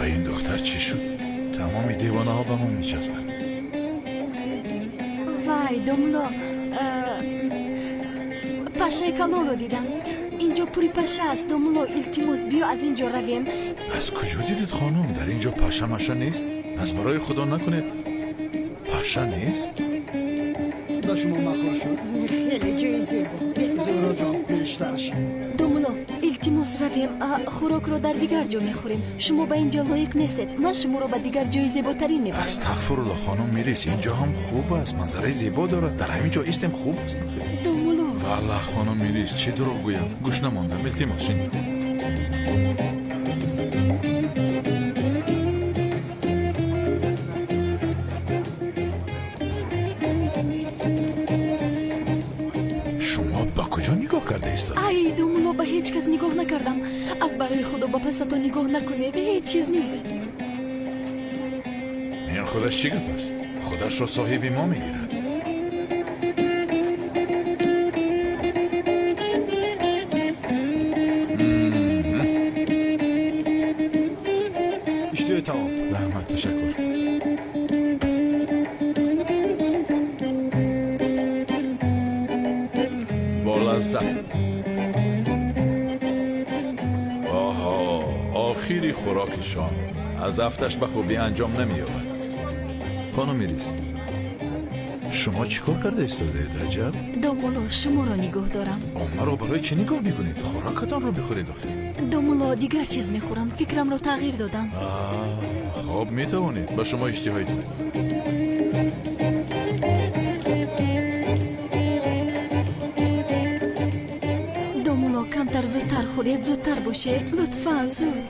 این دختر چی شد؟ تمامی دیوانه ها به ما میچسبن. وای دوملو، پاشای کلولو دیدم. اینجا پوری پاشه است. دوملو التماس بیا از اینجا رویم. از کجا دیدید خانم؟ در اینجا پاشه ماشه نیست؟ از برای خدا نکنید پاشه نیست؟ به شما مقر شد. خیلی جای زیبا. زورا جان بیشتر شد. دوملو التماس رویم. خوراک رو در دیگر جا میخوریم. شما به اینجا لایق نیستید. من شما رو به دیگر جای زیباترین میبرم. استغفرالله خانم میریس، اینجا هم خوب است، منظره زیبا دارد. در همین جا ایستیم خوب است. دوملو والله خانم میریس چی دروغ گویم؟ گوش نماندم. التماس شنید. شما با کجا نگاه کرده ایستاد؟ ای دوملو به هیچ کس نگاه نکردم. از برای خدا با پستو نگاه نکنید. هیچ چیز نیست. این خودش چی گپ است؟ خودش را صاحب ما میگیرد. اشتیه تمام. رحمت تشکر. با لذت. آها، آخری خوراکشان از افتش به خوبی انجام نمی‌یابد. خانم میریس، شما چیکار کرده ایستاده عجب؟ دوملو شما رو نگاه دارم. ما رو برای چی نگاه میکنید؟ خوراکتان رو بخورید آخه. دوملو دیگر چیز میخورم. فکرم رو تغییر دادم. خب میتوانید به شما اشتهایتون. دوملو کمتر زودتر خورید. زودتر باشه لطفا. زود.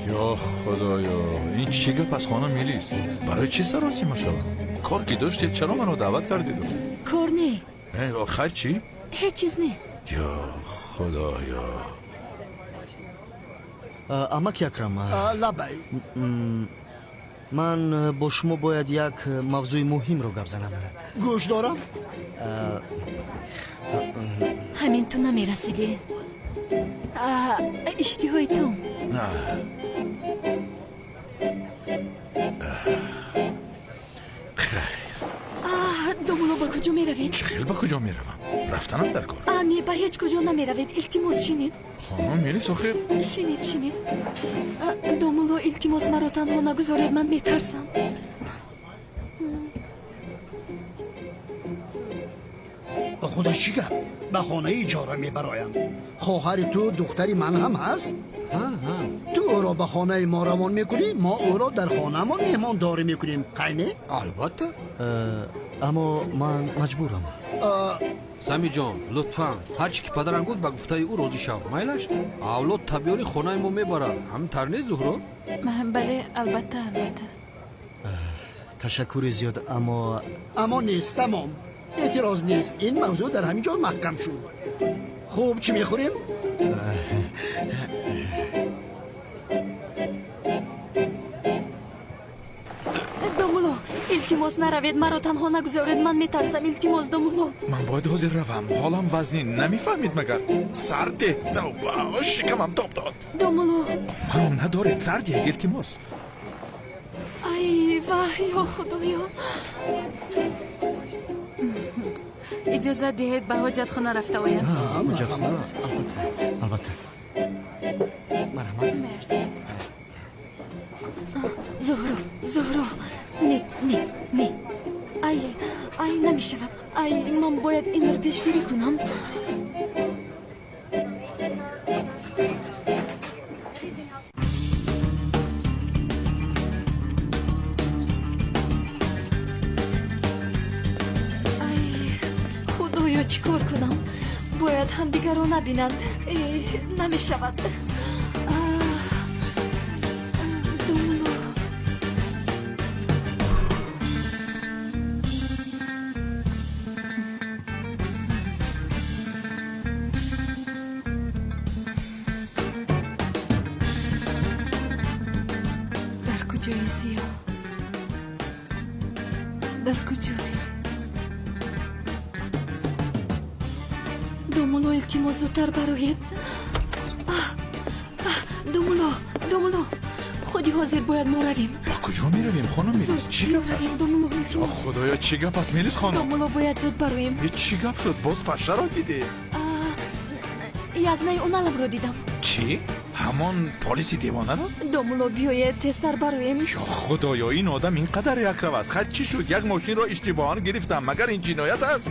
یا خدایا، این چی گپ از خانم میلیس؟ برای چی سراسی ما شوم؟ کار که داشتید چرا منو دعوت کردید؟ کار نه. آخر چی؟ هیچ چیز نه. یا خدایا. امک اکرم، لبای من با شما باید یک موضوع مهم رو گپ زنم. گوش دارم. همین تو نمیرسیدی. اشتهای تو. نه. خیر. دوملو با کجا میروید؟ خیلی با کجا میروم؟ رفتنم در کار. نه با هیچ کجا نمیروید. التماس شنید؟ خانم میلیس آخر شنید. دوملو التماس مرا تنها نگذارید. من میترسم. به خودش چی گپ؟ به خانه اجاره میبرایم. خواهر تو دختری من هم هست. تو او را به خانه ما روان میکنی، ما او را در خانه ما مهمان داری میکنیم. قینه؟ البته. اما من مجبورم. سمی جان لطفا هرچی که پدرم گفت به گفته او راضی شو. میلش اولاد طبیعی خانه ما میبرن. هم ترنه زهرا؟ بله البته. تشکر زیاد. اما نیست. تمام اعتراض نیست. این موضوع در همین جا محکم شد. خوب چی میخوریم؟ دوملو التماس نروید. مرا تنها نگذارید. من میترسم. التماس دوملو. من باید حاضر روم. حالم وزنی نمیفهمید مگر؟ سرده توبه شکمم تاب داد. دوملو منو ندارید سرد یک التماس. ای وای یا خدایا. اجازه دهید به حاجت خانه رفته بایم. حاجت خانه؟ البته. مرحمت. مرسی. زهرا نه. ای نمیشود. ای من باید این رو پیشگیری کنم. خدایا چی کار کنم؟ باید هم دیگر رو نبینند. نمی شود. دوملو در کجایی سیا؟ در کجایی؟ دوملو التماس زودتر برایید. دوملو خودی حاضر باید ما رویم. با کجا میرویم خانم میلیس؟ چی گپ است؟ دومولو خدایا چی گپ است میلیس خانم؟ دومولو باید زود برویم. چی گپ شد؟ باز پشه را دیدی؟ یزنه اونالم رو دیدم. چی؟ همون پلیسی دیوانه رو؟ دومولو بیاید تستر برویم. یا خدایا این آدم اینقدر یکرو است. خد چی شد؟ یک ماشین را اشتباهاً گرفتم. مگر این جنایت است؟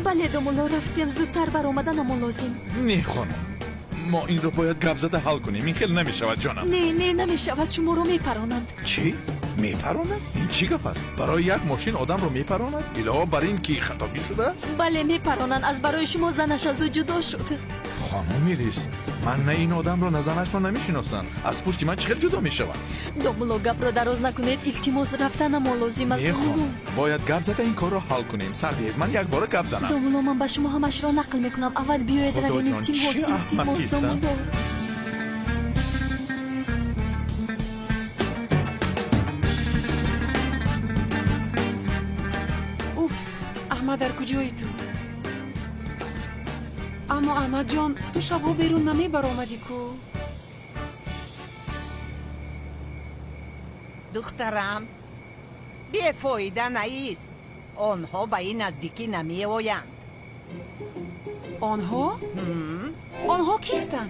بله دومولو رفتیم زودتر بر آمدن ما لازم. نه خانم ما این رو باید گپ زده حل کنیم. این خیلی نمیشود جانم. نه نمیشود شما رو میپرانند. چی؟ میپراند؟ این چی گپ است؟ برای یک ماشین آدم رو میپراند؟ علاوه بر این که خطاگی شده است؟ بله میپرانند. از برای شما زنش از او جدا شد. خانم میلیس من نه این آدم رو نه زنش رو نمیشناسم. از پشت من چقدر جدا میشود؟ دومولو گپ رو دراز نکنید. التماس رفتن ما لازم است. نه خانم باید گپ زده این کار رو حل کنیم. سردید من یک بار گپ زنم. دومولو من به شما همش را نقل میکنم. اول بیاید خدا رویم. جان، چه احمقی است، دومولو. اوف احمد در کجایی تو؟ اما احمد جان تو شبها بیرون نمی برآمدی کو؟ دخترم بی‌فایده نیست. آنها به این نزدیکی نمی آیند. آنها؟ آنها کیستن؟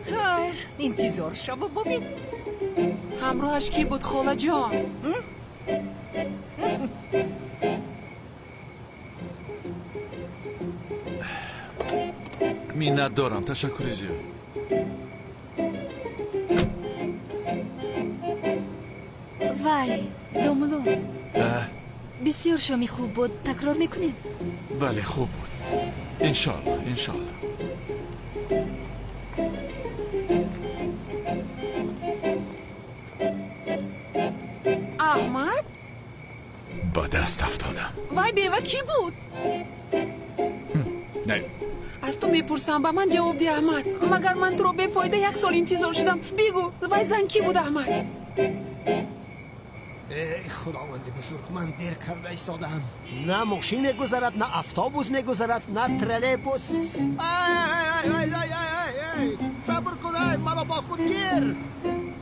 خیر انتظار شو و ببین. همراهش کی بود خاله جان؟ مینت دارم تشکر زیاد. وای دومولو اه، بسیار شامی خوب بود. تکرار میکنیم. بله خوب بود. انشالله انشالله. احمد؟ با دست افتادم. وای بیوه کی بود؟ نه از تو میپرسم به من جواب دی احمد. مگر من تو رو بی‌فایده یک سال انتظار شدم. بگو وای زن کی بود احمد؟ ای خداوند بزرگ من دیر کرده ایستادم. نه ماشین میگذرد نه افتابوس میگذرد نه ترلبوس. صبر کن مرا با خود گیر.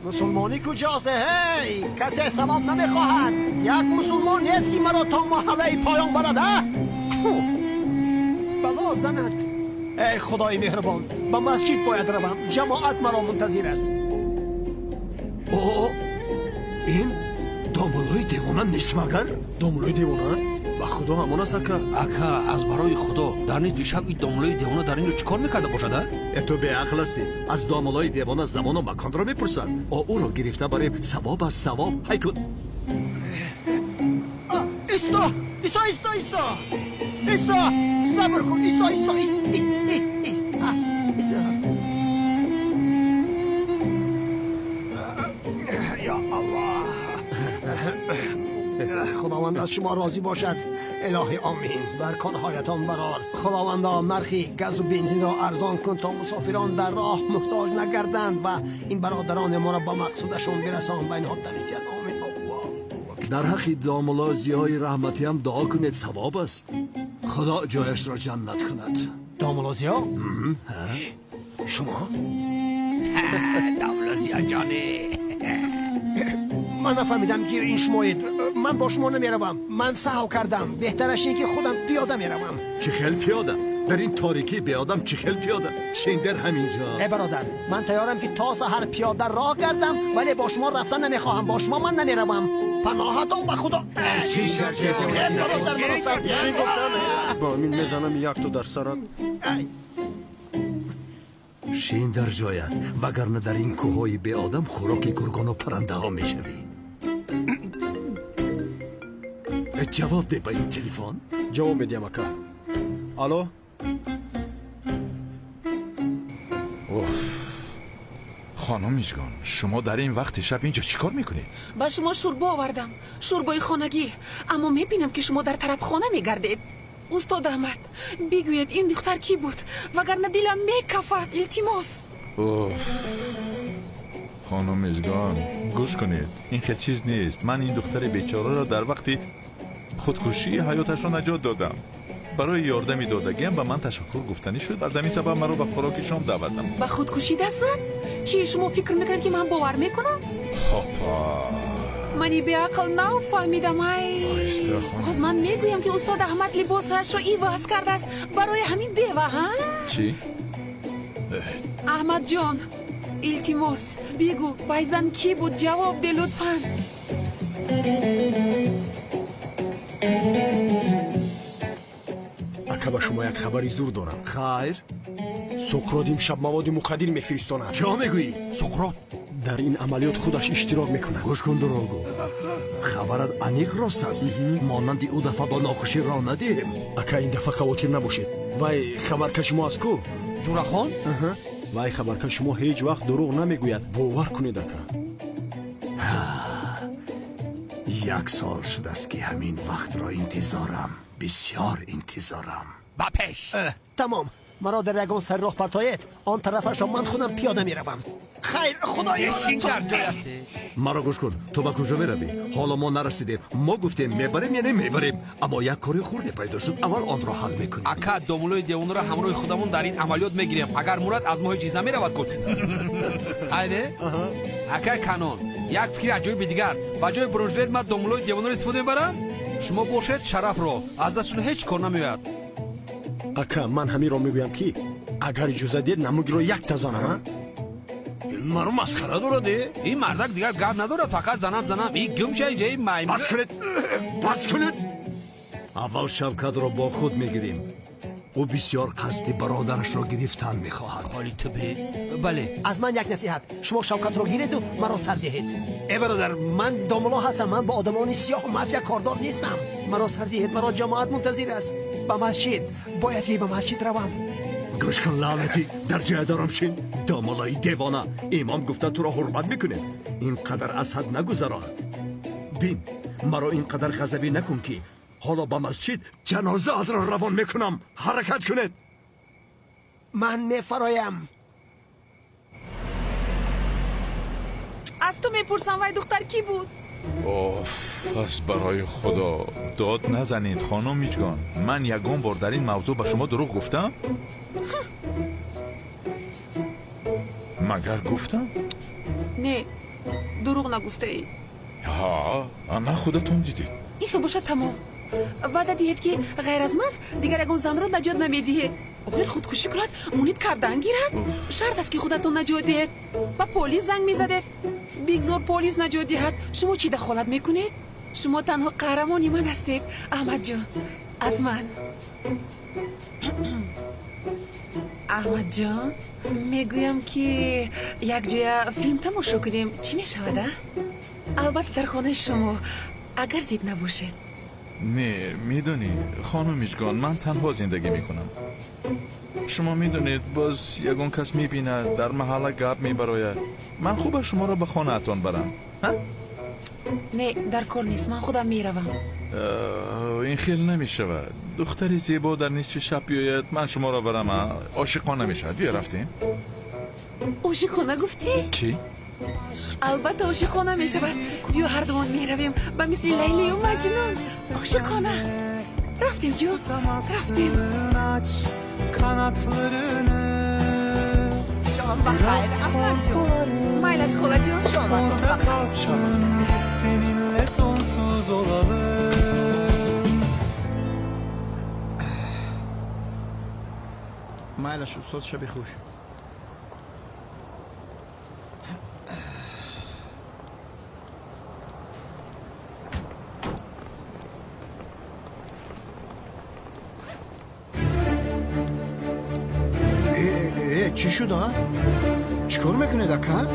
مسلمانی کجاست؟ هی کسی ثواب نمیخواهد. یک مسلمان نیست که مرا تا محله پایان برده. بلا زند. ای خدای مهربان به مسجد باید روم. جماعت مرا منتظر است. این دومولوی دیوانه نیست مگر؟ دومولوی دیوانه؟ با خدا همون است اکا از برای خدا در نیز شب این دومولوی دیوانه در این رو چیکار میکرده باشد؟ تو به عقل هستی. از دومولوی دیوانه زمان و مکان را میپرسد. او را گرفته برای ثواب از ثواب. هی کن ایستا ایستا ایستا ایستا ایستا صبر کن. ایستا ایستا ایستا یا الله. خداوند از شما راضی باشد. الهی آمین. بر کارهایتان برار. خداوندا نرخی گاز و بنزین را ارزان کن تا مسافران در راه محتاج نگردند و این برادران ما را به مقصودشون برسان. بین ها دنیسیان آمین. در حق دامولازی های رحمتی هم دعا کنید ثواب است. خدا جایش را جنت کند. دامولازی ها؟ شما؟ دامولازی ها جانه. من نفهمیدم که این شمایید. من با شما نمیروم. من سهو کردم. بهترش اینه که خودم پیاده میروم. چه خیل پیاده؟ در این تاریکی به آدم چه خیل پیاده؟ شندر همینجا. ای برادر من تیارم که تا سحر پیاده راه گردم ولی با شما رفتن نمیخواهم. با شما من نمیروم. پناهتان به خدا. چی شرکت با من میزنم یک تو در سرت. شین در جایت وگرنه در این کوههای به آدم خوراک گرگان و پرنده ها میشوی. جواب ده به این تلفن. جواب میدیم اکا. الو. خانم میشگان شما در این وقت شب اینجا چیکار میکنید؟ با شما شوربا آوردم. شوربای خانگی. اما میبینم که شما در طرف خانه میگردید. استاد احمد بگوید این دختر کی بود وگرنه دلم میکفد. التماس. خانم میزگان گوش کنید این خیلی چیز نیست. من این دختر بیچاره را در وقتی خودکشی حیاتش را نجات دادم. برای یاردمی دادگیم به من تشکر گفتنی شد. از همین سبب مرا به خوراک شام دعوت نمود. به خودکشی دست زد؟ چی شما فکر میکنید که من باور میکنم؟ پاپا منی به عقل نفهمیدم. آهسته خانم. باز من میگویم که استاد احمد لباسش رو عوض کرده است برای همین بیوه. ها چی؟ احمد جان التماس بگو فایزن کی بود؟ جواب ده لطفاً. ака ба шумо як хабари зур дорам. хайр суқрот имшаб маводи муқаддир мефиристонад. чиро мегӯӣ? суқрот дар ин амалиёт худаш иштирок мекунад. гӯш кун дурогу, хабарат аниқ рост аст. монанди ӯ дафъа ба нохушӣ роҳ надиҳем. ака ин дафъа хавотир набошед. вай хабаркаши мо аст ку? ҷурахон вай хабаркаши мо ҳеҷ вақт дурӯғ намегӯяд. бовар кунед ака. як сол шудааст ки ҳамин вақтро интизорам, бисёр интизорам. ба пеш. тамом. مرا در یگان سر راه پرتاید آن طرفش را من خودم پیاده میروم. خیر خدایا مرا گوش کن. تو با کجا میروی؟ حالا ما نرسیدیم. ما گفتیم میبریم یعنی میبریم، اما یک کاری خردی پیدا شد. اول آن را حل میکنیم. ака домулои девонро ҳамроҳи худамон дар ин амалиёт мегирем. агар мурад аз мо ҳеҷ чиз намеравад кун. айне акай канон, як фикри аҷоиби дигар. ба ҷои бронжилет ман домулои девонро истифода мебарам. шумо бошед шарафро аз дастшон ҳеҷ кор намеояд. ака ман ҳаминро мегӯям ки агар иҷоза диҳед намугиро як тазонам. маро масхара доради? ин мардак дигар гап надорад, фақат занам ин гумша инҷаи маймун. бас кунед, бас кунед. аввал шавкатро бо худ мегирем. ӯ бисёр қасди бародарашро гирифтан мехоҳад. ҳоли ту бе? бале. از من یک نصیحت، شما شوکت رو گیرید و مرا سر دهید. ای برادر، من داملا هستم. من با آدمان سیاه و مافیا کاردار نیستم. مرا سر دهید. مرا جماعت منتظر است. به مسجد باید که به مسجد روم. گوش کن لعنتی، در جای دارم شین. داملای دیوانه، امام گفته تو را حرمت میکنه. اینقدر از حد نگذران. بین، مرا اینقدر غضبی نکن که حالا به مسجد جنازه را روان میکنم. حرکت کنید. من میفرایم. از تو میپرسم وای دختر کی بود؟ اوف، پس برای خدا داد نزنید خانم میجگان. من یگان بار در این موضوع به شما دروغ گفتم؟ مگر گفتم؟ نه دروغ نگفته ای. ها، اما خودتون دیدید. این که باشد تمام. وعده دهید که غیر از من دیگر یگان زن را نجات نمیدهید. اگر خودکشی کند مونید کردن گیرد. شرط است که خودتون نجات دهید. با پلیس زنگ میزدید. بگذار پلیس نجات دهد. شما چی دخالت میکنید؟ شما تنها قهرمانی من هستید احمد جان. از من احمد جان میگویم که یک جای فیلم تماشا کنیم چی میشود؟ البته در خانه شما اگر زید نباشید. نه میدونی خانم میجگان، من تنها زندگی میکنم. شما میدونید باز یگان کس میبیند در محله گپ میبراید. من خوبه شما را به خانه اتان برم. نه در کار نیست، من خودم میروم. این خیلی نمیشود. دختری زیبا در نصف شب بیاید من شما را برم. عاشقانه میشود. بیا رفتیم. عاشقانه گفتی؟ چی؟ البته عاشقانه میشود. بیا هر دوان میرویم به مثل لیلی و مجنون. عاشقانه. رفتیم جو، رفتیم. شما بخیر احمد جون. مایلش خولا جون. شما seninle sonsuz olalım. مایلش استاد شبی خوش. چی شد ها؟ چیکار میکنید اکا؟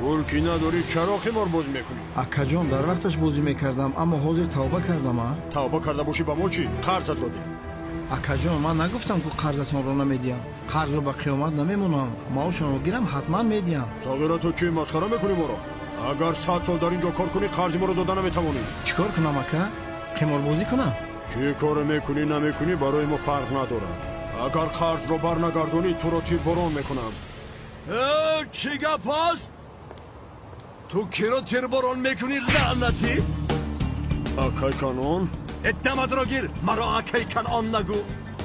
پول کی نداری چرا قمار بازی میکنی؟ اکا جان در وقتش بازی میکردم اما حاضر توبه کردم ها؟ توبه کرده باشی با ما چی؟ قرضت رو ده. اکا جان من نگفتم که قرضتون رو نمیدیم. قرض رو به قیامت نمیمونم. معاشون رو گیرم حتما میدیم. ساغره تو چی مسخره میکنی ما رو؟ اگر 100 سال در اینجا کار کنی قرض ما رو دادن نمیتوانی. چیکار کنم اکا؟ قمار بازی کنم؟ چی کار میکنی نمیکنی برای ما فرق نداره. اگر قرض رو برنگردونی تو رو تیر برون میکنم. چی گپ هست؟ تو کی رو تیر برون میکنی لعنتی؟ اکای کانون؟ ادامت رو گیر. مرا اکای کانون نگو.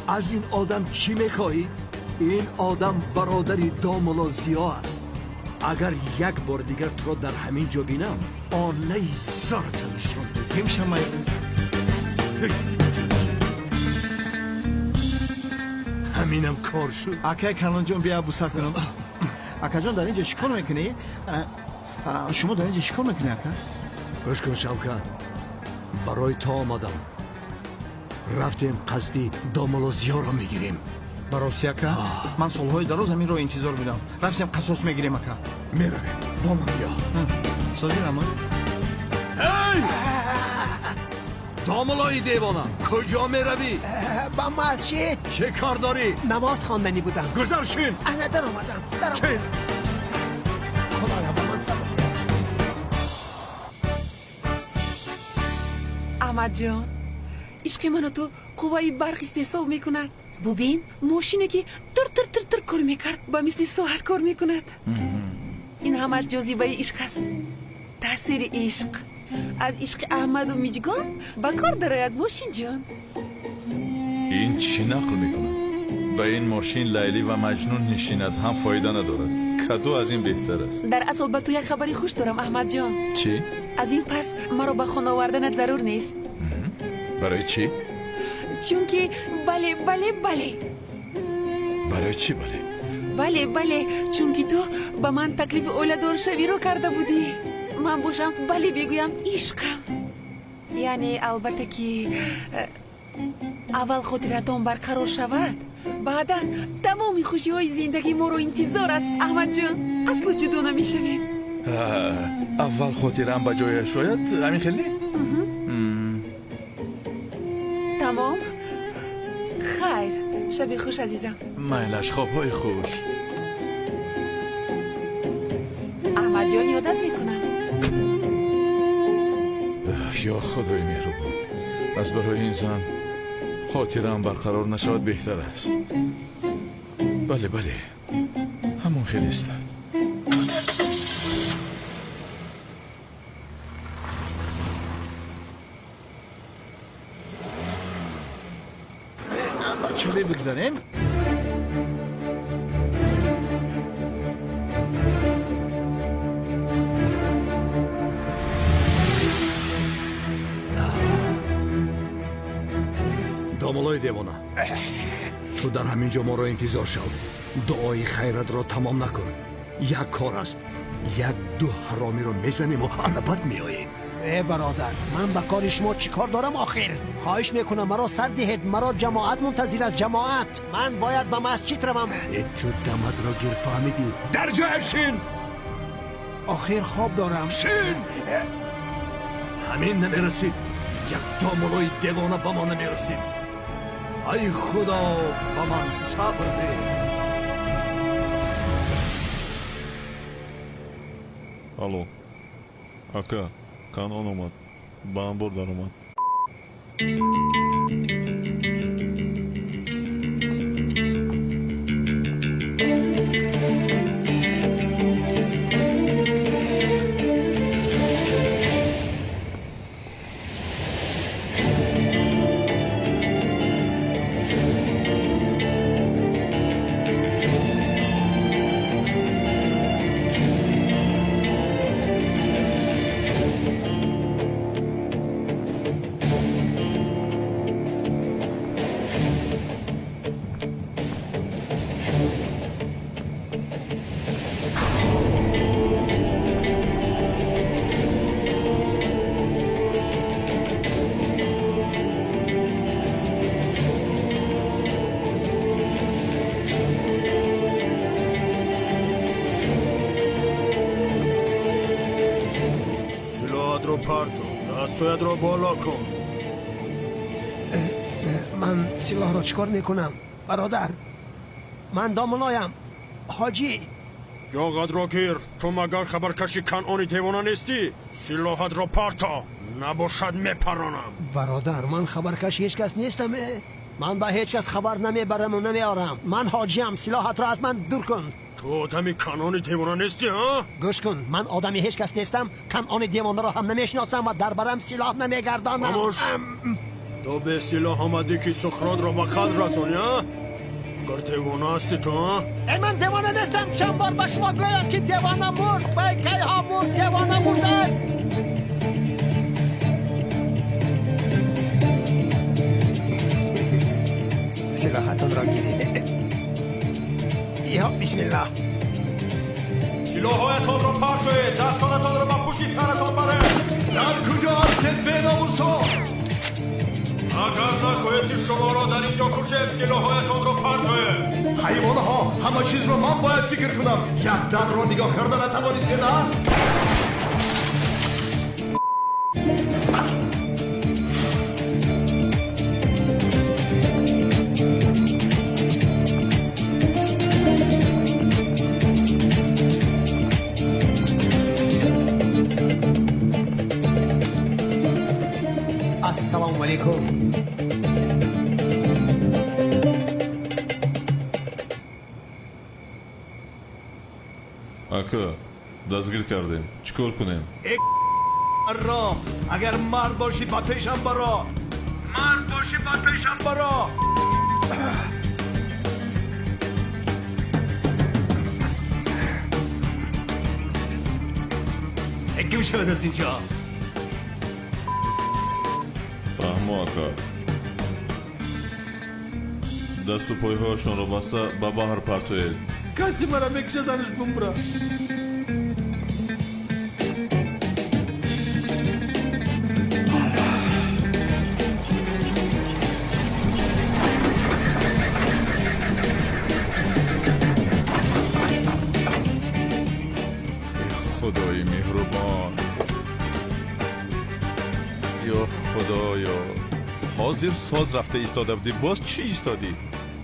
از این آدم چی میخوایی؟ این آدم برادری داملا زیا است. اگر یک بار دیگر تو را در همین جا بینم آنه زارت نشان بدیم شما همینم کار شد. اکا کلان جان بیا بوسات کنم. اکا جان در اینجا چیکار میکنی؟ شما در اینجا چیکار میکنی اکا؟ گوش کن شوکت، برای تا آمدم رفتیم قصدی دامالوزیا را میگیریم. براستی اکا من سالهای دراز همین رو انتظار میدم. رفتیم قصاص میگیریم اکا. میرویم با من بیا. سازی رمان هی دامالای دیوانه کجا میروی؟ با مسجد چه کار داری؟ نماز خواندنی بودم. گذر شین. انا در آمدم خدایا با من صبر کن. احمد جان عشق منو تو قوای برق استحصال میکند. ببین ماشینه که تر کار میکرد با مثل ساعت کار میکند. این همش جاذبه عشق است. تاثیر عشق از عشق احمد و میجگان با کار درآید ماشین جان. این چی نقل میکنه؟ به این ماشین لیلی و مجنون نشیند هم فایده ندارد. کدو از این بهتر است. در اصل با تو یک خبری خوش دارم احمد جان. چی؟ از این پس مرا به خانه آوردنت ضرور نیست. برای چی؟ چون که بله برای چی بله چون که تو با من تکلیف اولادار شوی رو کرده بودی. من باشم بله بگویم عشقم. یعنی البته که اول خاطرتان برقرار شود بعدا تمام خوشی های زندگی ما رو انتظار است احمد جان. اصلا جدا نمیشویم. اول خاطرم به جای شاید همین خیلی؟ تمام خیر شب خوش عزیزم. میلش خوابهای خوش. احمد جان یادت میکنم. یا خدای مهربان از برای این زن خاطرم برقرار نشود بهتر است. بله همون خیلی استد. چه بگذاریم؟ دامالای دیوانه تو در همینجا ما را انتظار شو. دعای خیرت را تمام نکن. یک کار است، یک دو حرامی رو میزنیم و بعد میاییم. برادر من با کار شما چی کار دارم آخر؟ خواهش میکنم مرا سر دهید. مرا جماعت منتظر از جماعت. من باید به مسجد روم. تو دمت را گیر فهمیدی. در جای شین. آخر خواب دارم. شین همین نمیرسید. یک دامالای دیوانه با ما نمیرسید. ای خدا با من صبر ده. الو اکا کانون اومد با هم بردن اومد. دستویت را بالا کن. من سلاح را چکار میکنم برادر؟ من داملایم حاجی. جاغت را گیر. تو مگر خبرکشی کنعانی دیوانه نیستی؟ سلاحت را پارتا نباشد میپرانم. برادر من خبرکش هیچ کس نیستم. من با هیچ کس خبر نمیبرم و نمیارم. من حاجیم. سلاحت را از من دور کن. تو آدمی کنعانی دیوانه نیستی ها؟ گوش کن من آدمی هیچ کس نیستم. کنعانی دیوانه را هم نمیشناسم و در برم سلاح نمیگردانم. خاموش. تو به سلاح آمدی که سخرات را به قلب رسونی ها؟ مگر دیوانه هستی تو ها؟ من دیوانه نیستم. چند بار به شما گویم که دیوانه مرد. به کی ها مرد دیوانه مرده است. سلاحتون را گیرید. یا بسم الله. سلاحایتان را پرت کنید. دستانتان را به پشت سرتان برید. در کجا هستید بیناموسا؟ اگر نخواهید شما را در اینجا کشم سلاحایتان را پرت کنید. حیوانها همه چیز رو من باید فکر کنم. یک در رو نگاه کرده نتوانسته نه؟ السلام علیکم. اکا دستگیر کردیم. چیکار کنیم؟ را اگر مرد باشی با پیشم برا. مرد باشی با پیشم برا. اگه میشه از اینجا. فهمو اکا. دست و پایهاشون رو بسته به بحر پرتوید. کسی مرا میکشه زنش بمبره. خدای مهربان. یا خدایا. حاضر ساز رفته ایستاده بودی باز چی ایستادی؟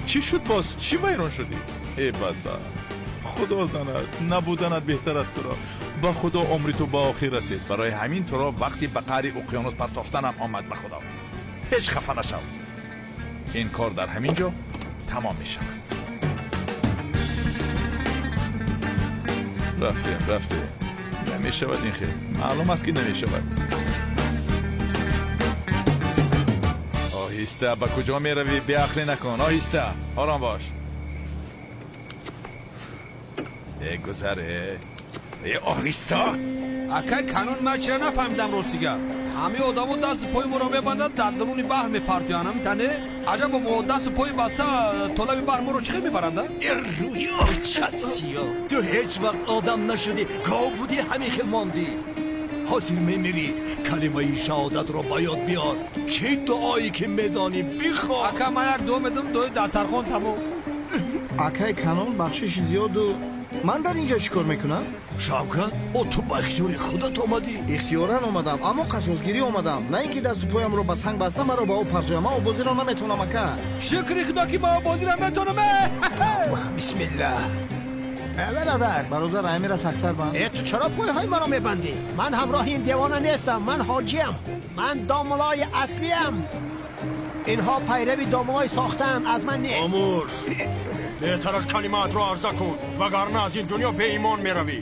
چی شد باز؟ چی ویران شدی؟ ای بدبخت. خدا زند نبودنت بهتر از تو را. با خدا عمری تو با آخر رسید. برای همین تو را وقتی به قعر اقیانوس پرتافتنم آمد به خدا. هیچ خفه نشو. این کار در همین جا تمام می شود. رفتیم نمی شود این خیلی معلوم است که نمی شود. آهسته به کجا می روی؟ بی عقلی نکن. آهسته آرام باش. گذره آهسته. اکای کانون من چرا نفهمیدم رستیگر؟ همه آدم و دست پای مرا میبندد در درون بحر میپرتیانم میتنه. عجب با دست پای بسته طلب بحر مرا چخیر میبرنده؟ روی چت سیاه. تو هیچ وقت آدم نشدی. گاو بودی همین خیل ماندی. حاضر میمیری کلمه شهادت رو باید بیار. چه دعایی که میدانی بخواه. اکا من یک دو میدم دوی دسترخوان تمام. اکای کانون بخشش زیاد و من در اینجا چیکار میکنم؟ شوکت تو با اختیار خودت آمدی؟ اختیارا اومدم اما قصاصگیری اومدم. نه اینکه دست و پایم رو به سنگ بسته مرا با او پرتویم. من بازی رو نمیتونم اکا. شکر خدا که ما بازی رو میتونم. بسم الله. برادر امیر از اختر بند. تو چرا پای های مرا میبندی؟ من همراه این دیوانه نیستم. من حاجیم. من داملای اصلیم. اینها پیروی داملای ساختن از من نه. خاموش. بهتر از کلمات رو عرضه کن وگرنه از این دنیا به ایمان میروی.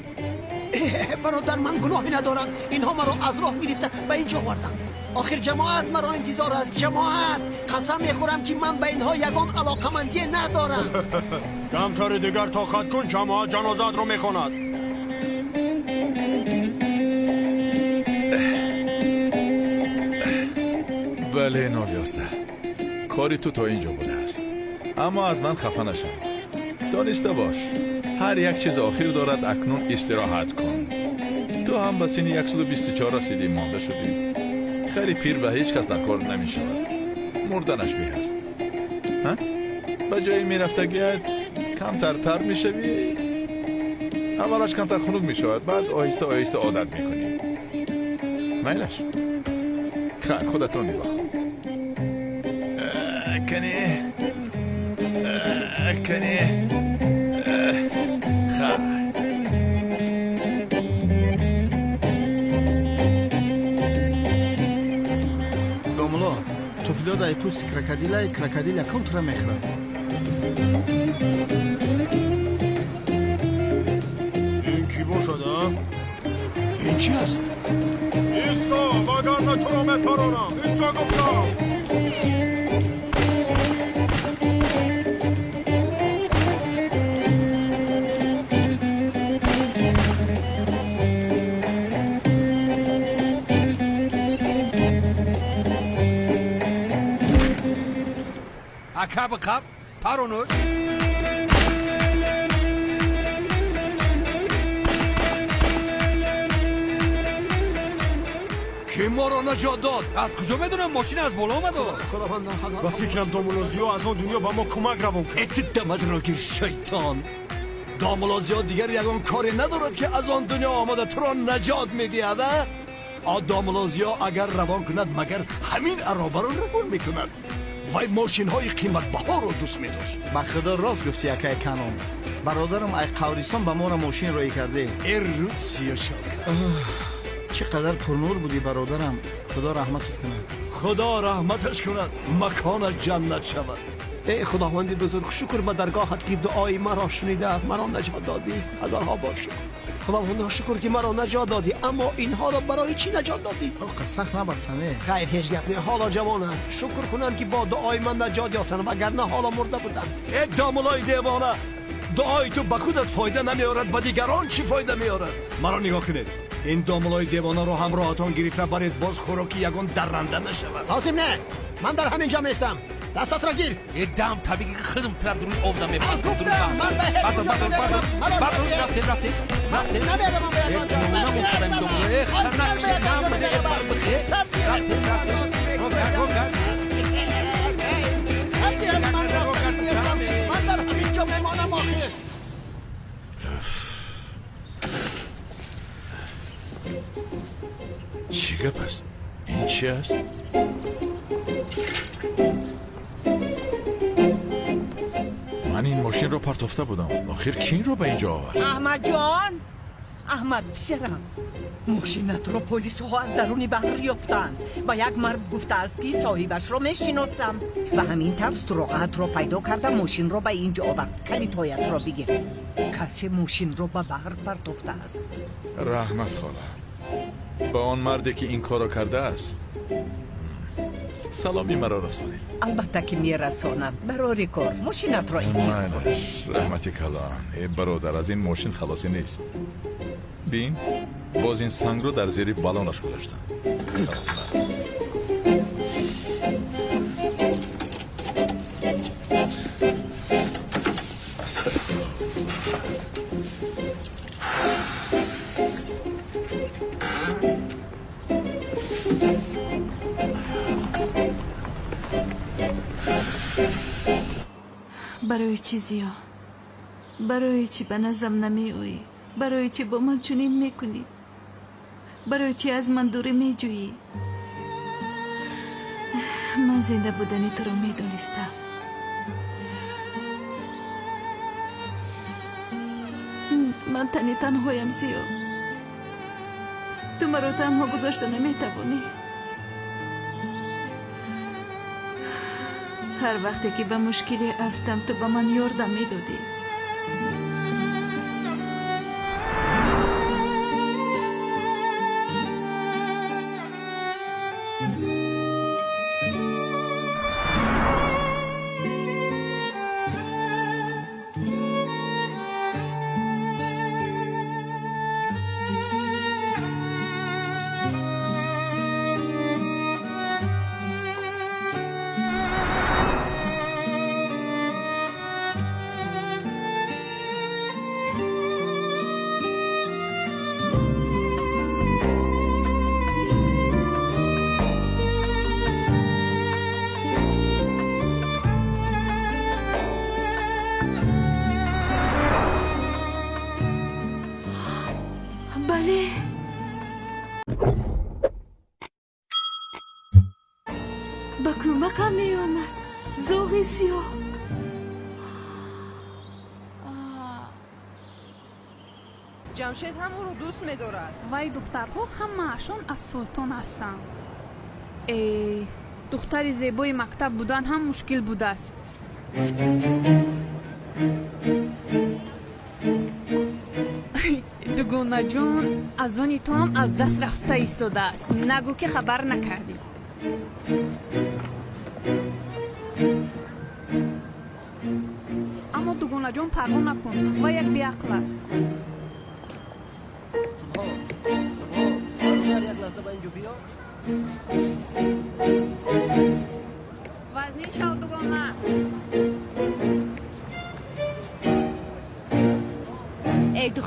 برادر من گناهی ندارم. اینها مرا از راه گرفته به اینجا آوردند. آخر جماعت مرا انتظار است. جماعت قسم میخورم که من به اینها یگان علاقمندی ندارم. کمتر دیگر طاقت کن. جماعت جنازت رو میخواند. بله نالیاسته. کاری تو تا اینجا بوده است. اما از من خفه نشم. دانسته باش هر یک چیز آخر دارد. اکنون استراحت کن. تو هم به سن 124 رسیدی مانده شدی. خیلی پیر به هیچ کس در کار نمی شود. مردنش به هست. به جای می رفتگیت کمتر می شوی. اولش کمتر خنک می شود. بعد آهسته آهسته عادت می کنی. میلش خیلی خودتون نگاه کنی دوملو توفیلو دای پوست کرکدیل یکم تره میخوره. این کی باشد؟ این چی هست؟ ایسا وگرنه تو رو میپرانم. ایسا گفتم. اکا بقب پارونوی کی ما را نجات داد؟ از کجا بدونم ماشین از بالا اومد و فکرم دامولوزیو از آن دنیا با ما کمک روان کرد. ات دمت را گیر شیطان. دامولوزیو دیگر یگان کاری ندارد که از آن دنیا آمده تو را نجات میدهد. دامولوزیو اگر روان کند مگر همین عرابه را روان میکند. وای ماشین های قیمت بها رو دوست میداشت. با خدا راست گفتی اکای کانون. برادرم ای قوریستان به ما را ماشین روی کرده. رود سیاشاک. چقدر پرنور بودی برادرم. خدا رحمتت کنه. خدا رحمتش کند. مکان جنت شود. ای خداوند بزرگ، شکر به درگاهت که دعای مرا شنیده، مرا نجات دادی. هزارها بار شکر. خداوند شکر که مرا نجات دادی، اما اینها را برای چی نجات دادی؟ قصه نبستنه. خیر هیچ گپ نه. حالا جوانند شکر کنند که با دعای من نجات یافتند، وگرنه حالا مرده بودند. ای دامولای دیوانه، دعای تو به خودت فایده نمیارد، به دیگران چی فایده میارد؟ مرا نگاه کنید. این دامولای دیوانه رو همراهتان گرفته برید باز خوراکی یگان درنده نشود. لازم نه، من در همین جا میستم. دستت را گیر. دم طبیعی که خودم تر درون آوردم میبرم. گفتم من به هیچ کجا نمیرم. من در همین جا میمانم آخر. چی گپ است؟ این چی است؟ من این ماشین رو پرتافته بودم. آخر کی رو به اینجا آورد؟ احمد جان، احمد پسرم، ماشینت رو پلیس ها از درون بحر یافتند و یک مرد گفته است که صاحبش رو میشناسم و همین طرز سراغت رو پیدا کرده ماشین رو به اینجا آورد. کلیدهایت را بگیر. کسی ماشین رو به بحر پرتافته است. رحمت خاله، با آن مردی که این کارو کرده است سلامی مرا رسانید. البته که میرسانم. برای کار ماشینت را اینجا کن. رحمتی کلان. ای برادر، از این ماشین خلاصی نیست. بین باز این سنگ رو در زیر بالونش گذاشتم. برای چی زیا؟ برای چی به نظرم نمی اویی؟ برای چی با من چنین میکنی؟ برای چی از من دوری میجویی؟ من زنده بودنی تو رو میدانستم. من تنهایم زیا. تو مرا تنها گذاشته نمیتوانی. هر وقتی که به مشکلی افتم تو به من یاردم میدادی. بله. با کمکم می آمد. زوغی سیاه. جمشید هم او رو دوست می دارد. وای دخترها همه‌شون از سلطان هستند. دختر زیبای مکتب بودن هم مشکل بوده است. دوگونه جون از آن تو هم از دست رفته ایستاده است. نگو که خبر نکردی. اما دوگونه جون پروا نکن و یک بیعقل است. وزنی شو دوگونه.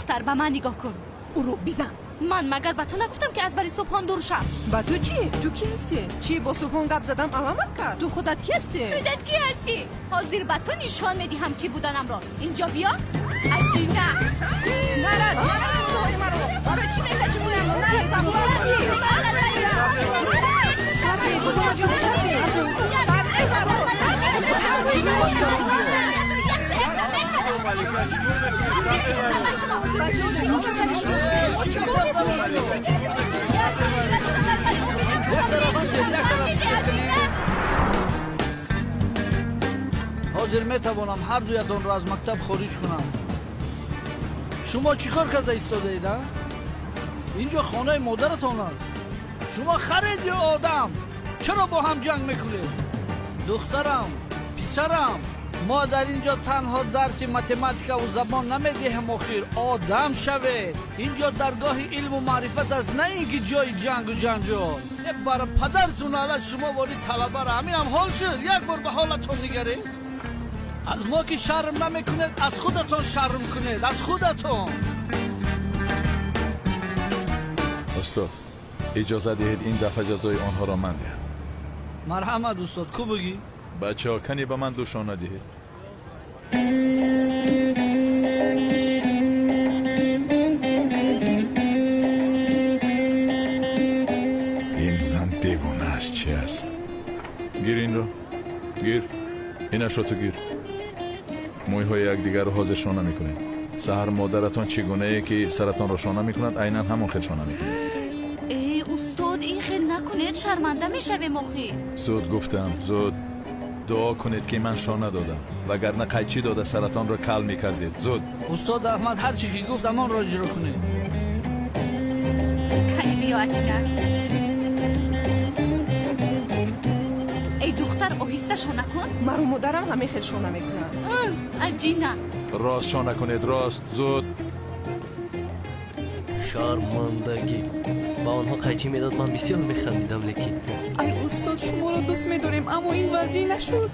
دختر به من نگاه کن. او رو بیزن. من مگر به تو نگفتم که از بری صبحان دور شم؟ با تو چی؟ تو کی هستی؟ چی با صبحان گپ زدم علامت کرد؟ تو خودت کی هستی؟ خودت کی هستی؟ حاضر به تو نشان میدیم کی بودنم را. اینجا بیا. عجینه. نرس توی مرو. برای چی میکشی مویم رو؟ نرسم. حاضر میتوانم هر دویتان را از مکتب خارج کنم. شما چیکار کرده ایستاده اید؟ اینجا خانه مادرتان است. شما خرید یا آدم؟ چرا با هم جنگ میکنید؟ دخترم، پسرم، ما در اینجا تنها درس متماتیک و زبان نمیدهیم آخر آدم شوید. اینجا درگاه علم و معرفت است، نه اینکه جای جنگ و جنجال. برای پدرتون حالت شما ولی طلبه را همین هم حال شد. یک بار به حالتون نگرید. از ما که شرم نمیکنید از خودتون شرم کنید. از خودتون. استاد اجازه دهید این دفعه جزای آنها را من دهم. مرحمت استاد. کو بگی؟ بچه ها کنی به من دوشانه دهید. این زن دیوانه است. چی است؟ گیر این را. گیر. اینش را تو گیر. موی های یک دیگر رو حاضر شانه میکنید. سهر مادرتان چگونه ای که سرتان را شانه میکند عیناً همون خیل شانه میکنید. ای استاد این خیل نکنید شرمنده میشویم آخی. زود گفتم زود. دعا کنید که من شانه دادم وگرنه قیچی داده سرتان را کل میکردید. زود. استاد احمد هر چی که گفت امان را اجرا کنید. کنی بیا عجینه. ای دختر آهسته شانه کن. مرو مادرم همه خیل شانه میکنن. عجینه. راست شانه کنید. راست. زود. شرمندگی. با آنها قیچی میداد من بسیار میخندیدم لیکن ای استاد شما را دوست میداریم اما این وضعی نشد.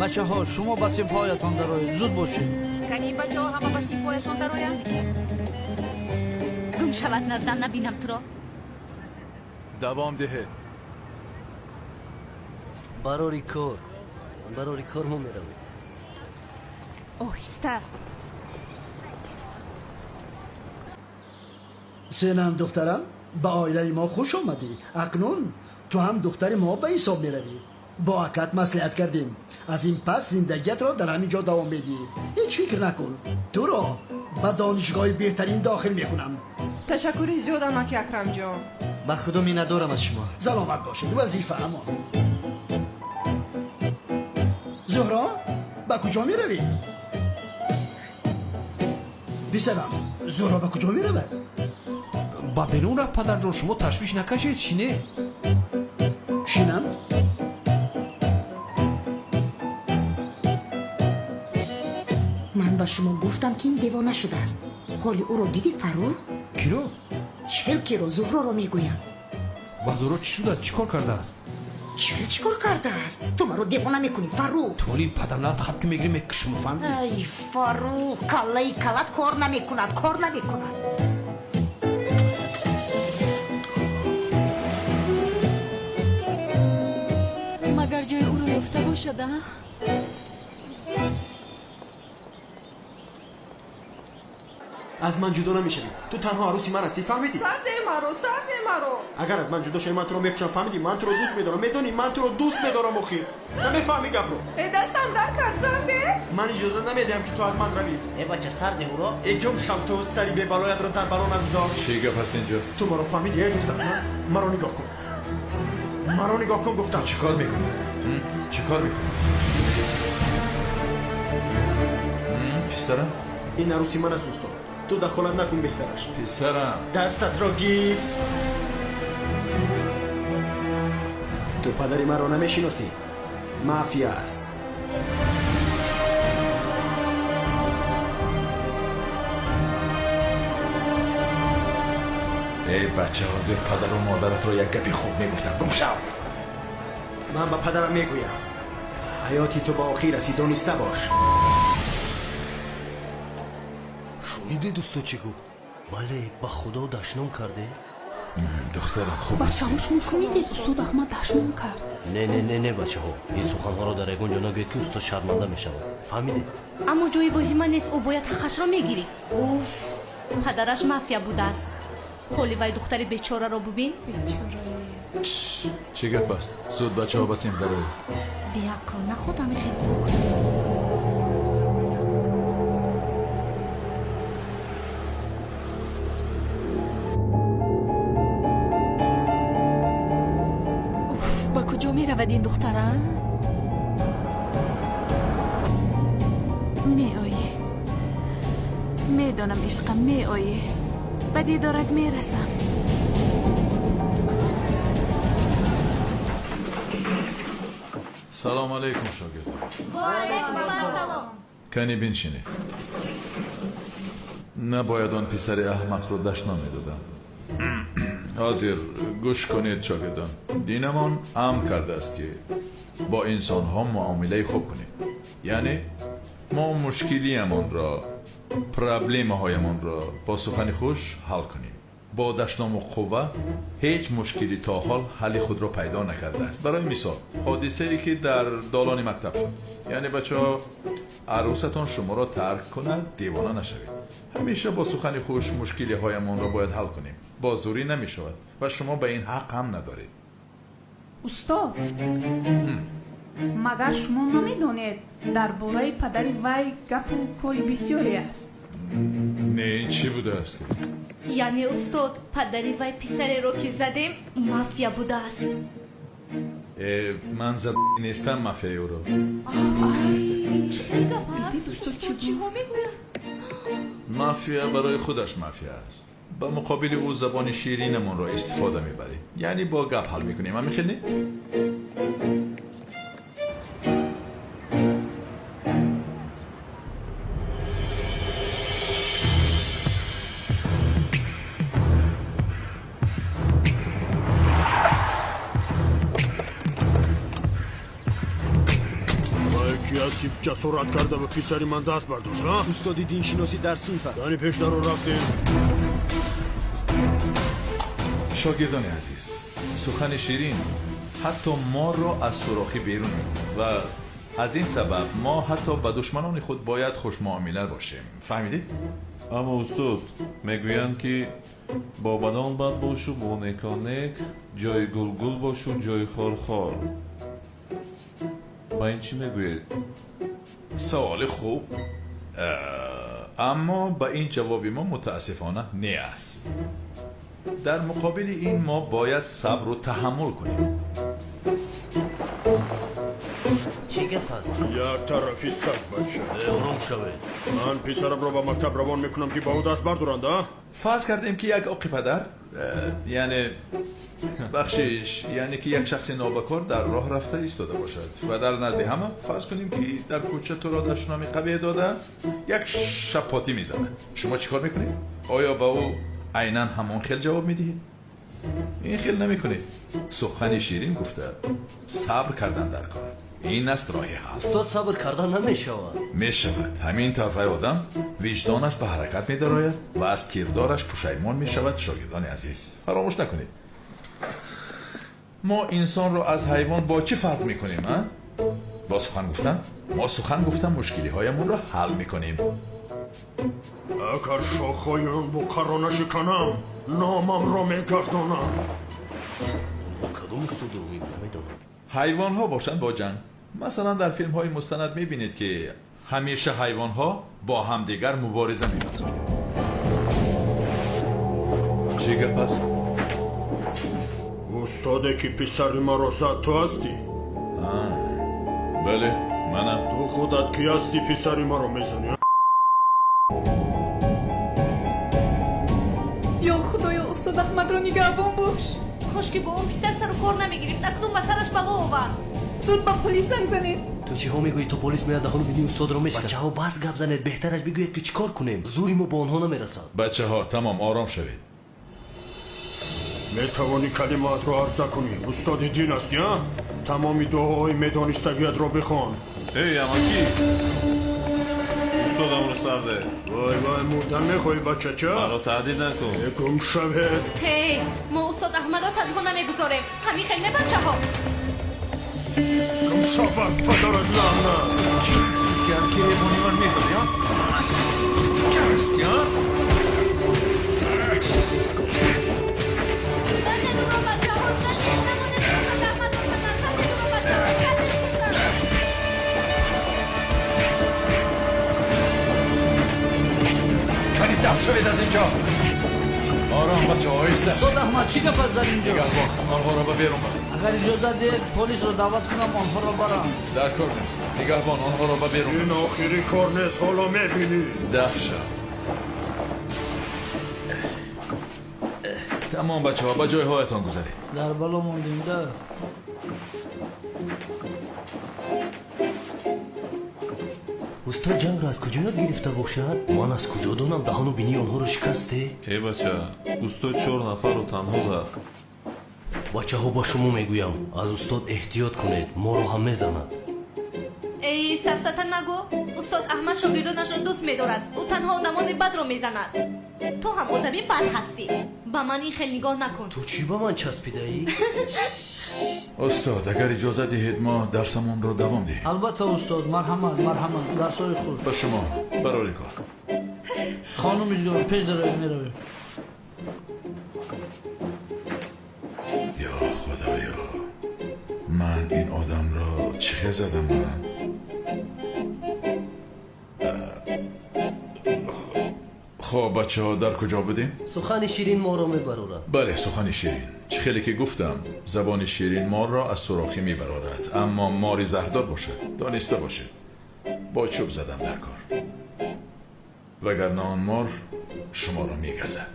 بچه ها شما به صفایتان درآیید. زود باشید. کنی بچه ها همه به صفایشان درآیند. گم شو از نظرم نبینم تو را. دوام دهه. برای کار ما میرویم. آهسته. سینان دخترم با عائله ما خوش آمدی. اکنون تو هم دختر ما به حساب می روی. با اکت مصلحت کردیم از این پس زندگیت را در همین جا دوام بدی. هیچ فکر نکن. تو را به دانشگاه بهترین داخل میکنم. تشکر زیاد امک اکرم جان. به خدا می ندارم از شما. سلامت باشید. وظیفه اما زهرا به کجا می روی؟ پسرم زهرا به کجا می روی؟ با بیرون رفت پدر جان. شما تشویش نکشید. شینه شینم؟ من با شما گفتم که این دیوانه شده است. حالی او رو دیدی فروخ؟ کی رو؟ 40 کیلو زهرا رو میگویم. با زهرا چی شده است؟ چی کار کرده است؟ چیکار کرده است؟ تو من رو دیوانه میکنی فروخ. تولی پدرنت خط که میگیری میکشم. فهمیدی؟ ای فروخ کله کلت کار نمیکند. مگر جای او رو یافته باشد؟ از من جدا نمیشوی. تو تنها عروسی من هستی. فهمیدی؟ سرده مرو. اگر از من جدا شوی من تو رو میکشم. فهمیدی؟ من تو رو دوست میدارم. میدونی من تو رو دوست میدارم اخی. نمیفهمی گپ رو. ای دستم در کرد سرده. من اجازه نمیدم که تو از من روی. ای بچه سرده او را. ای گم شو تو سری به بالایت رو در بلا نگذار. چی گپ هست اینجا؟ تو مرا فهمیدی؟ ای دختر مرا نگاه کن. مرا نگاه کن گفتم. چیکار میکنی؟ چیکار میکنی؟ پسرم این عروسی من است استاد. تو دخالت نکن بهترش. پسرم دستت را گیر. تو پدری من را نمیشناسی. مافیا است. ای بچه حاضر پدر و مادرت را یک گپی خوب میگفتم. گم شو. من با پدرم میگویم حیاتی تو با آخیر رسی. دانسته باش. دیدید استاد چی گفت؟ بله با خدا دشنام کرده؟ دخترم خوب بچه‌ها شما شنیدید استاد احمد دشنام کرد. نه بچه‌ها این سخن‌ها را در یگان جا نگویید که استاد شرمنده می‌شود. فهمیدید؟ اما جای واهی نیست او باید حقش را میگیرید. اوف پدرش مافیا بوده است. حالی وای دختری بیچاره را ببین. چی گپ است؟ زود بچه ها بسیم برای بیعقل نه خودم خیلی با کجا می رود این دختره؟ می آیی میدانم عشقم می آیی به دیدارت می رسم. سلام علیکم شاگرد. و علیکم السلام. کنی بنشینید. نباید آن پسر احمق رو دشنام میدادم. حاضر گوش کنید شاگردان. دینمان امر کرده است که با انسان ها معامله خوب کنیم. یعنی ما مشکلیمان را پرابلم هایمان را با سخن خوش حل کنیم. با دشنام و قوه هیچ مشکلی تا حال حل خود را پیدا نکرده است. برای مثال حادثه ای که در دالان مکتب شد، یعنی بچه ها عروستان شما را ترک کند دیوانه نشوید. همیشه با سخن خوش مشکلی هایمان را باید حل کنیم. با زوری نمی شود و شما به این حق هم ندارید. استاد مگر شما نمیدانید درباره پدری وی گپ و کاری بسیاری است؟ نه این چی بوده است؟ یعنی استاد پدری وی پسری رو که زدیم مافیا بوده است. من زد نیستم مافیا او را. چه میگه پس؟ چی ها میگوید؟ مافیا برای خودش مافیا است. با مقابل او زبان شیرینمون را استفاده میبریم. یعنی با گپ حل میکنیم. همین خیلی؟ که جسارت کرده و پسری من دست برداشت ها؟ استادی دین شناسی در صنف است. یعنی پیش رو رفتیم. شاگردان عزیز، سخن شیرین حتی ما را از سوراخی بیرون می‌کند و از این سبب ما حتی به دشمنان خود باید خوش معامله باشیم. فهمیدید؟ اما استاد میگویند که با بدان بد باش و با نیکان نیک، جای گل گل باش و جای خار خار. با این چی میگوید؟ سوال خوب، اما با این جوابی ما متاسفانه نه است. در مقابل این ما باید صبر و تحمل کنیم. چی گپ است؟ یک طرفی سگ بچه. آرام شوید. من پسرم را به مکتب روان میکنم که با او دست بردارند. فرض کردیم که یک آقی پدر، یعنی بخشش، یعنی که یک شخص نابکار در راه رفته ایستاده باشد و در نزد همه فرض کنیم که در کوچه تو را دشنامی قبیه داده یک شپاتی میزنه. شما چیکار میکنید؟ آیا با او عیناً همون خیل جواب میدهید؟ این خیل نمیکنید. سخن شیرین گفته صبر کردن در کار، این است راه حل. استاد صبر کردن نمیشود. میشود. همین طرفه آدم وجدانش به حرکت میدراید و از کردارش پشیمان میشود. شاگردان عزیز فراموش نکنید ما انسان را از حیوان با چی فرق میکنیم؟ با سخن گفتن. ما سخن گفتن مشکلی هایمون را حل میکنیم. اگر شاخهایم با قرار نشکنم نامم را میگردانم. کدوم استاد رو میدونم؟ حیوان ها باشند با جنگ. مثلا در فیلم های مستند میبینید که همیشه حیوان ها با همدیگر مبارزه میکنند. چی گپ است؟ استاده که پسر ما را زد تو هستی؟ بله منم. تو خودت کی هستی پسر ما را میزنی؟ یا خدایا استاد احمد را نگهبان باش. خوش که با اون پسر سر و کار نمیگیریم. اکنون به سرش بلا آورد. زود با پلیس زنگ زنید. تو چی ها میگویی؟ تو پلیس میاد دهانو بینی استاد رو میشکن. بچه ها بس گپ زنید. بهترش بگوید که چیکار کنیم. زوری ما با آنها نمیرسد. بچه ها تمام آرام شوید. میتوانی کلمات را عرضه کنی؟ استاد دین هستی ها؟ تمامی دعاهای میدانستگیت را بخوان. ای اماکی استادم رو سرده. وای وای مردن نخواهی بچه چه؟ مرا تهدید نکن. گم شوه. هی ما استاد احمد را تنها نمیگذاریم. همین خیلی بچه ها. گم شوه پدرت لعنت. کی هستی که ایمانی من میداری ها؟ کی هستی ها؟ کنی دف شوید از اینجا. آرام بچه ها ایسته. استاد احمد چی گپ است در اینجا؟ نگهبان آنها را ببرم. اگر اجازه دهید پلیس رو دعوت کنم آنها را برم. در کار نیست. نگهبان آنها را ببرم. این آخری کار نیست حالا میبینی. دف شو. تمام بچه ها به جای هایتان گذارید. در بالا موندیم ده. استاد جنگ را از کجا یاد گرفته باشد؟ من از کجا دانم دهان و بینی آنها رو شکسته؟ ای بچه استاد 4 نفر رو تنها زد. بچه ها با شما میگویم از استاد احتیاط کنید، ما رو هم میزند. ای سفسطه نگو. استاد احمد شاگردانش را دوست می‌دارد. او تنها آدمان بد را میزند. تو هم آدمی بد هستی. با من این خیلی نگاه نکن. تو چی با من چسبیده ای؟ استاد اگر اجازه دهید ما درسمون رو دوام دهیم. البته استاد مرحمت درسای خوش. با شما برای کار. خانم جان پیش درویم میرویم. یا خدایا من این آدم را چه زدم من؟ خب بچه ها در کجا بودیم؟ سخن شیرین ما را میبرارد. بله سخن شیرین. چه خیلی که گفتم زبان شیرین مار را از سوراخی میبرارد، اما ماری زهردار باشد دانسته باشید با چوب زدن در کار، وگرنه آن مار شما را میگزد.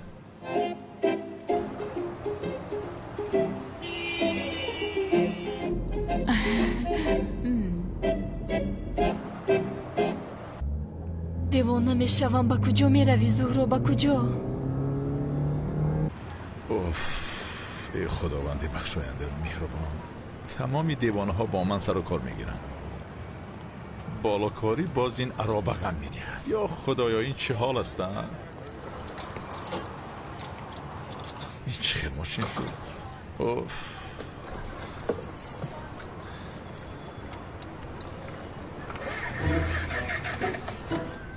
دیوانه میشوم. با کجا میروی زهرا؟ با کجا؟ اوف ای خداوند بخشاینده و مهربان، تمامی دیوانه ها با من سر و کار میگیرن. بالاکاری باز این عرابه غم میده. یا خدایا این چه حال هستن؟ این چه خیلی ماشین شد. اوف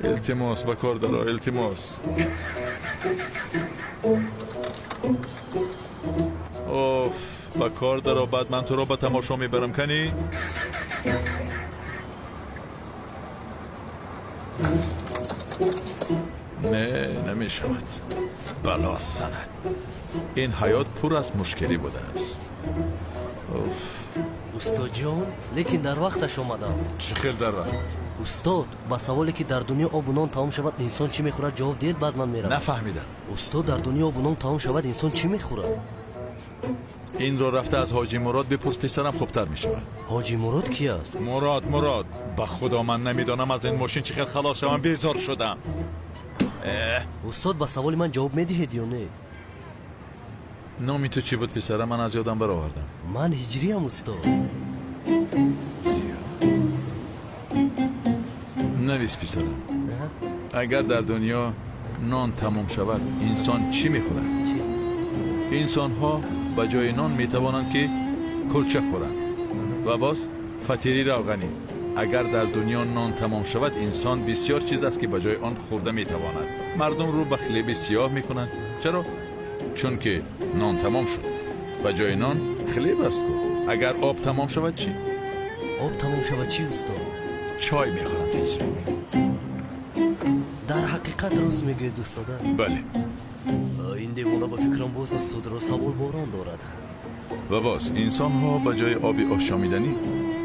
التماس بکار دارا التماس. اوف بکار دارا بعد من تو را به تماشا میبرم کنی؟ نه نمیشود. بلا سند. این حیات پر از مشکلی بوده است. اوف استاد جان لیکن در وقتش آمدم. چه خیر در وقت؟ استاد با سوالی که در دنیا آب و نان تمام شود انسان چی میخورد جواب دید بعد من میرم. نفهمیدم. استاد در دنیا آب و نان تمام شود انسان چی میخورد؟ این رو رفته از حاجی مراد بپرس، پسرم خوبتر میشود. حاجی مراد کی است؟ مراد به خدا من نمیدانم از این ماشین چقدر خلاص شدم، بیزار شدم. استاد با سوال من جواب میدهید یا نه؟ نامی تو چی بود پسرم؟ من از یادم برآوردم. من هجری ام استاد. نویس پسرم. اگر در دنیا نان تمام شود انسان چی میخورد؟ انسان ها به جای نان میتوانند که کلچه خورند و باز فطیری روغنی. اگر در دنیا نان تمام شود انسان بسیار چیز است که به جای آن خورده میتواند. مردم رو به خلیب سیاه میکنند. چرا؟ چون که نان تمام شد. به جای نان خلیب است کو. اگر آب تمام شود چی؟ آب تمام شود چی استاد؟ چای میخورند هجری. در حقیقت راست میگوید استاد؟ بله. این دیوانه با فکرم باز استاد را سوال باران دارد. و باز انسان ها به جای آب آشامیدنی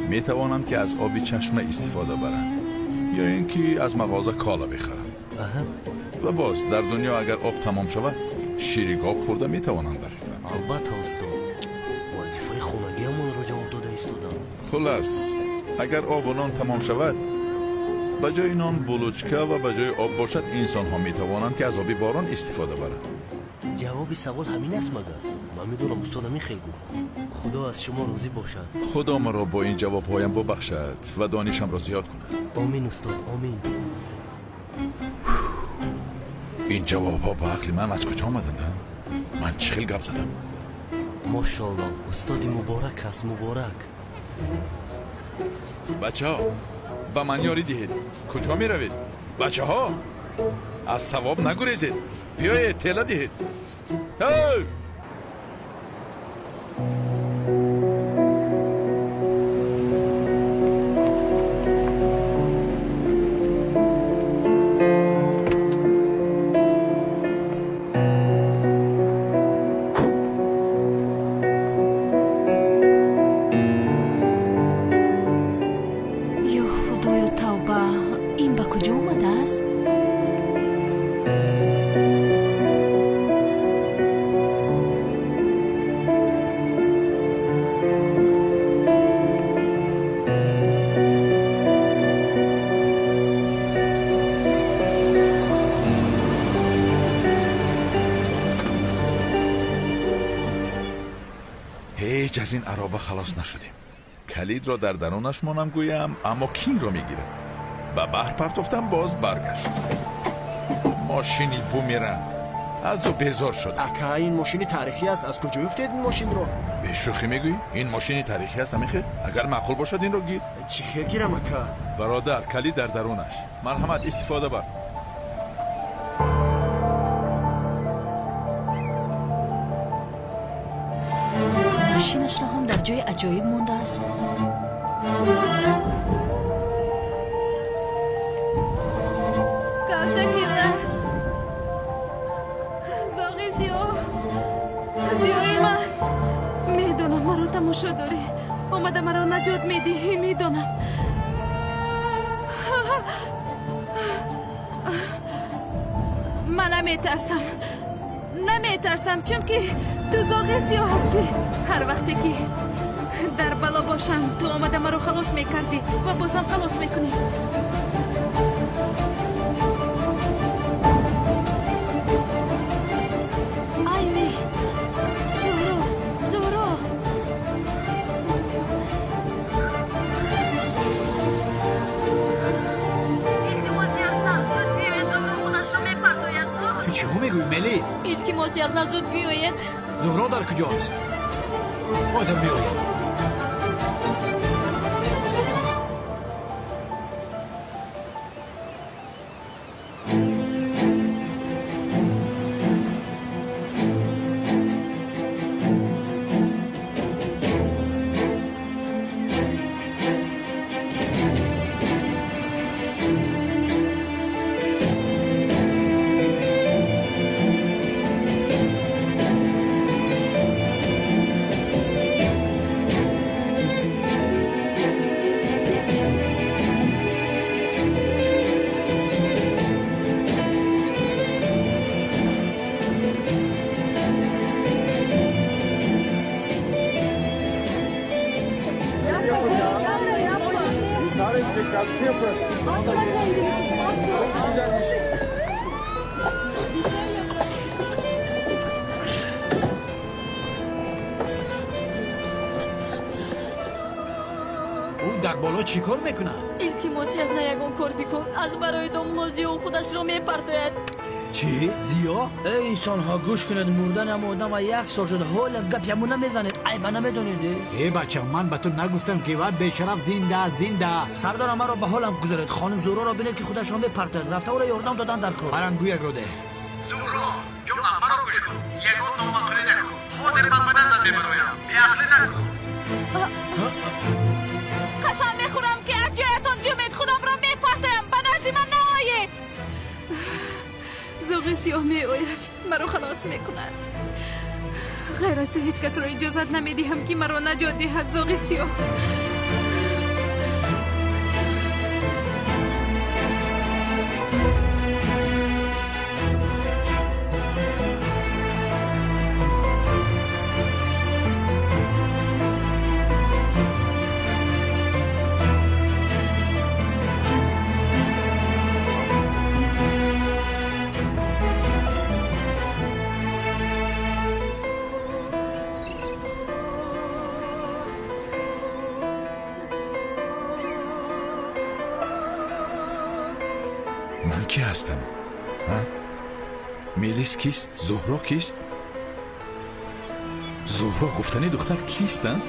می توانند که از آب چشمه استفاده برند یا اینکه از مغازه کالا بخرند. و باز در دنیا اگر آب تمام شود شیرگاه خورده می توانند بخرند. البته استاد وظیفه خانگی همون را جواب داده استاد است. خلاص اگر آب و نان تمام شود به جای نان بلوچکه و به جای آب باشد انسان ها می توانند که از آب باران استفاده برند. جواب سوال همین است مگر؟ من میدونم استاد همین خیلی گفت. خدا از شما راضی باشد. خدا مرا با این جواب هایم ببخشد و دانشم را زیاد کند. آمین استاد آمین. این جواب‌ها با عقل من از کجا آمدند؟ من چه خیلی گپ زدم؟ ماشاءالله استاد مبارک است، مبارک. بچه ها با من یاری دهید. کجا می روید؟ بچه ها از ثواب نگریزید. بیایید تله دهید. هی! هیچ از این عرابه خلاص نشدیم. کلید را در درونش مانم گویم، اما کین را میگیره. به بحر پرتفتم، باز برگشت. ماشینی بومیرن از او بیزار شد. اکا این ماشین تاریخی است، از کجا افتید این ماشین رو؟ به شوخی میگویی این ماشین تاریخی است همیخه؟ اگر معقول باشد این رو گیر. چی خیر گیرم اکا؟ برادر کلید در درونش. مرحمت استفاده بر. ماشینش را هم در جای عجایب مونده است. کارتکی دست زاغی زیوی من میدونم مرا تماشا داری، اومده مرا نجات میدی، میدونم. من نمیترسم چون که تو زاغی سیاه هستی. هر وقتی که در بلا باشم تو آمده مرا خلاص میکردی و بازم خلاص میکنی. آینه زهرا التماسی از من زود بیاید. زهرا خودش را میپرتاید. تو چی هم میگوی ملیس؟ التماسی از من زود بیاید. زهرا در کجاست؟ آدم بیاید. در بالا چی کار میکنه؟ التماسی از یگان کار بکن. از برای دامنازی او خودش را میپرتاید. چی؟ زیا؟ ای انسان ها گوش کنید، مردن هم آدم و 1 سال شده حالا گپ یمون نمیزنید. ای با نمیدونید؟ ای بچه من به تو نگفتم که بعد بیشرف زنده سردار مرا به حالم گذارید. خانم زورا را بینید که خودش را میپرتاید. رفته او را یاردم دادن در کار. منم گوی رو ده. زورا جمعه مرا گوش کن. یگان نامقلی نکن. خودت من به نظر ببرایم. بی عقلی نکن. قسم میخورم که از جایتان جمعید خودم را میپرتایم. به نزد من نآیید. زاغی سیاه میآید، مرا خلاص میکند. غیر از تو هیچ کس را اجازت نمیدهم که مرا نجات دهد. زاغی سیاه من کی هستم؟ мелис кист? зуҳро кист? зуҳро гуфтани духтар кистанд?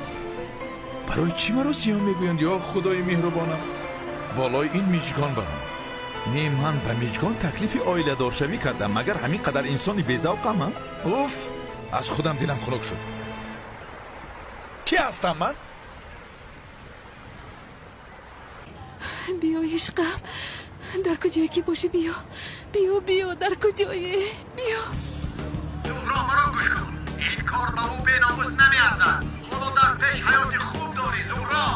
барои чӣ маро сиён мегӯянд? ё худои меҳрубонам, болои ин миҷгон барам. не ман ба миҷгон таклифи оиладоршавӣ кардам, магар ҳамин қадар инсони безавқам? уф, аз худам дилам хунук шуд. кӣ ҳастам ман? биё ишқам, дар куҷое ки бошӣ, биё, биё, биё, дар куҷое, биё. зуҳро, маро гӯш кун. ин кор ба ӯ беномус намеарзад. ҳоло дар пеш ҳаёти хуб дорӣ, зуҳро.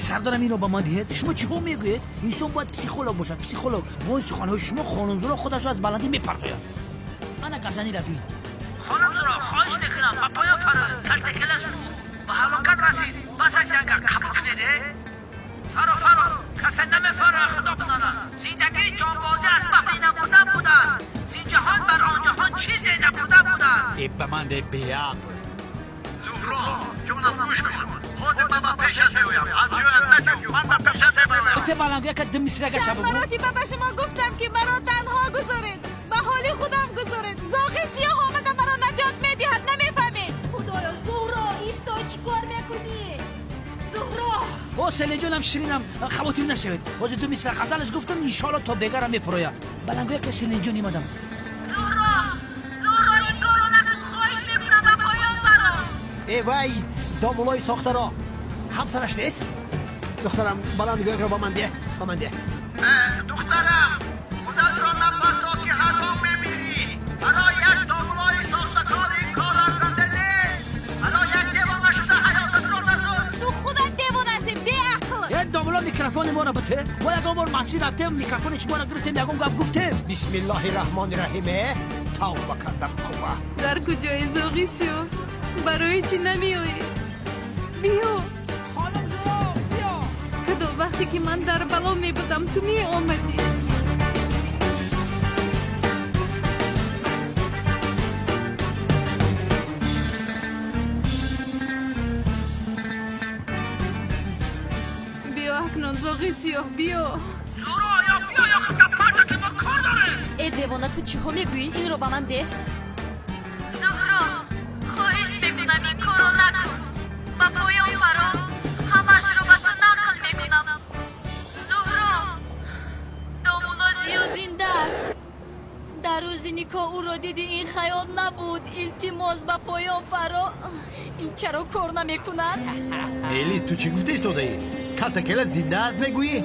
сардорам инро ба ман диҳед. шумо чӣ ҳо мегӯед? инсон бояд психолог бошад. психолог бо ин суханҳои шумо хонумзуро худашро аз баландӣ мепарвояд. ана гавзанира бин. хонумзуро, хоҳиш мекунам, ба поён фаро калтакалаш буд, ба ҳалокат расид. бас аз янга қабул кунеде? фаро касе намефаро худо бизанад. зиндагии ҷонбозӣ аз баҳри набудан будааст. зинҷаҳон бар он ҷаҳон чизе набуда будааст. ба ман беақл. зуҳро, ҷонам гӯш кун. ҳозир ман ба пешат меоям. аз ҷоят наҷӯ, ман ба пешат мебароям. те балангӯя ка ду мисрагаша бугу. чанд маротиба ба шумо гуфтам ки маро танҳо гузоред, ба ҳоли худам гузоред. зоғи сиёҳ омада маро наҷот медиҳад, намефаҳмед? худоё, зуҳро, исто, чӣ кор мекунӣ? зуҳро! о селеҷонам ширинам, хавотир нашавед. ҳозир ду мисра ғазалаш гуфтам, иншоалло то бегара мефуроя. балангӯя ка селеҷон имадам. зуҳро, ин корро накун, хоҳиш мекунам, ба поён баро. вай домулои сохтаро ҳамсараш нест? духтарам, баландгӯякро ба ман диҳ, ба ман диҳ. духтарам, худатро напардо ки ҳаром мемирӣ. барои як домулои сохтакор ин кор арзанда нест. барои як девона шуда ҳаётатро насоз. ту худат девонасӣ, беақл. домуло микрофони моро бите. мо ягон бор масҷид рафтем, микрофони шуморо гирифтем, ягон гап гуфтем. бисмиллоҳи раҳмони раҳиме. тавба кардам, тавба. дар куҷои зоғи сиёҳ, барои чӣ намеоӣ? биё. кадом вақте ки ман дар бало мебудам, ту меомадӣ. биё акнун, зоғи сиёҳ, биё. зуҳро, ё биё, ё худапарда ки мо кор дорем. девона, ту чӣ ҳо мегӯӣ? инро ба ман деҳ. зуҳро, хоҳиш мекунам, ин корро накун. ба поён фаро, ҳамаашро ба ту нақл мекунам. зуҳро, домуло зиё зиндааст. дар рӯзи никоҳ ӯро диди, ин хаёл набуд. илтимос, ба поён фаро. ин чаро кор намекунад? эли, ту чӣ гуфта истодаӣ? калтакела зинда аст мегӯӣ?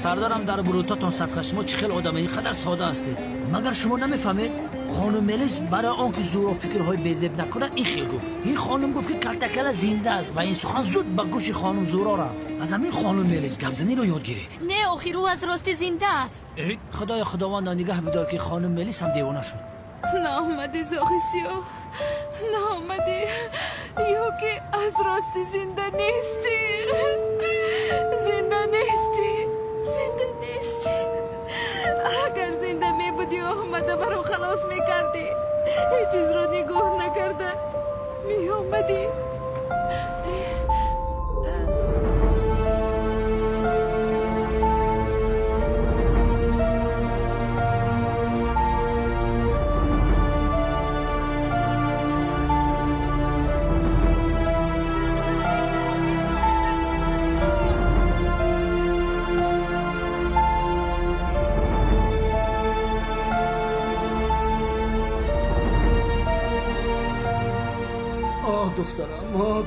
сардорам дар бурӯтатон садқа, шумо чӣ хел одаме ин қадар сода ҳастед? магар шумо намефаҳмед? خانم ملیس برای آنکه زور و فکرهای بی‌ضد نکند این خیل گفت. این خانم گفت که کلتکل زنده است و این سخن زود به گوش خانم زورا رفت. از همین خانم ملیس گپزنی رو یاد گرفت. نه آخر او از راست زنده است. خدای خداوند نگه بدار که خانم ملیس هم دیوانه شد. ناآمدی زاغسیو، ناآمدی یا که از راست زنده نیستی، زنده نیستی، زنده نیستی. اگر زنده می بودی آمده برو خلاص می کردی، هیچ چیز رو نگاه نکرده می آمدی.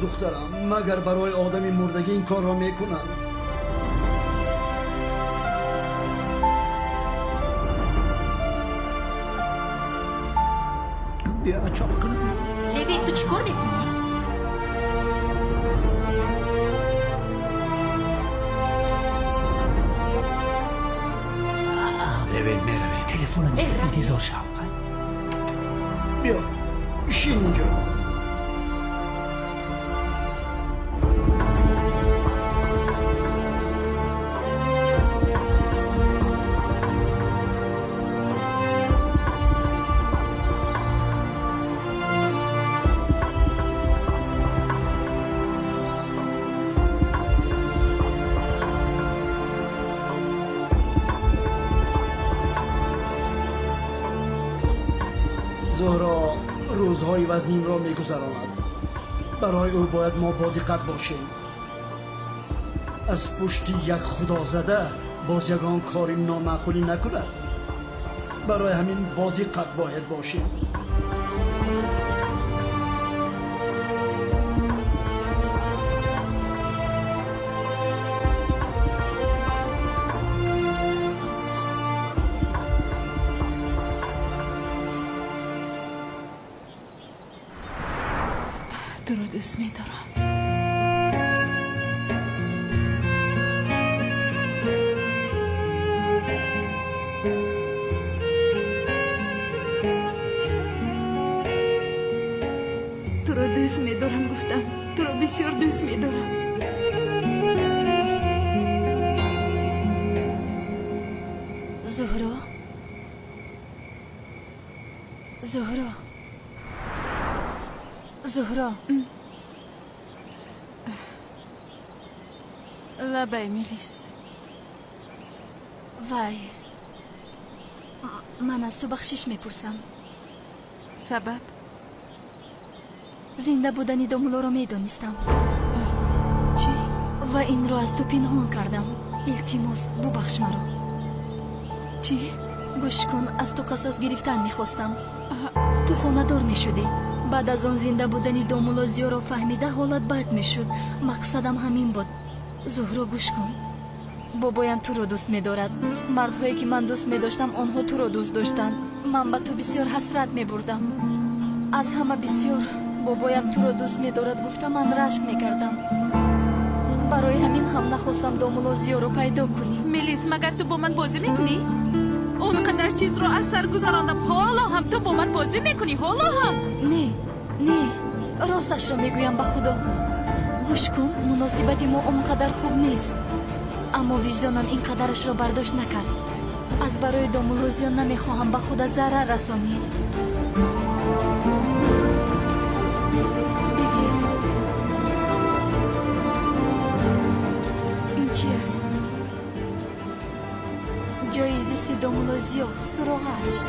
دخترم مگر برای آدمی مردگی این کار را میکنن؟ بیا چاق کن. لیوی تو چی کار میکنی؟ لیوی میروی تلفن انتظار شو. بیا شین اینجا. زهرا روزهای وزنین را میگذراند. برای او باید ما با دقت باشیم. از پشت یک خدا زده باز یگان کاری نامعقولی نکند. برای همین با دقت باید باشیم. تو رو دوست می‌دارم. تو رو دوست می‌دارم گفتم. تو رو بسیار دوست می‌دارم. زهرا زهرا زهرا لبای میلیس. وای من از تو بخشش میپرسم. سبب؟ زنده بودنی دامولو رو میدونستم. چی؟ و این رو از تو پنهان کردم. التماس ببخش مرا. چی؟ گوش کن، از تو قصاص گرفتن میخواستم. تو خانه دار میشدی. بعد از آن زنده بودنی دامولو زیو رو فهمیده حالت بد میشد. مقصدم همین بود. زهرا گوش کن، بابایم تو رو دوست می‌دارد. مردهایی که من دوست می‌داشتم آنها تو رو دوست داشتند. من به تو بسیار حسرت می‌بردم. از همه بسیار بابایم تو رو دوست می‌دارد گفته من رشک می‌کردم. برای همین هم نخواستم دامولو زیو رو پیدا کنی. میلیس مگر تو با من بازی میکنی؟ اونقدر چیز رو از سر گذراندم، حالا هم تو با من بازی میکنی؟ حالا هم؟ نه راستش رو میگویم به خدا. گوش کن، مناسبت ما اونقدر خوب نیست، اما وجدانم این قدرش را برداشت نکرد. از برای دامولو زیو نمیخواهم به خودت ضرر رسانی. بگیر. این چی است؟ جای زیست دامولو زیو، سراغش.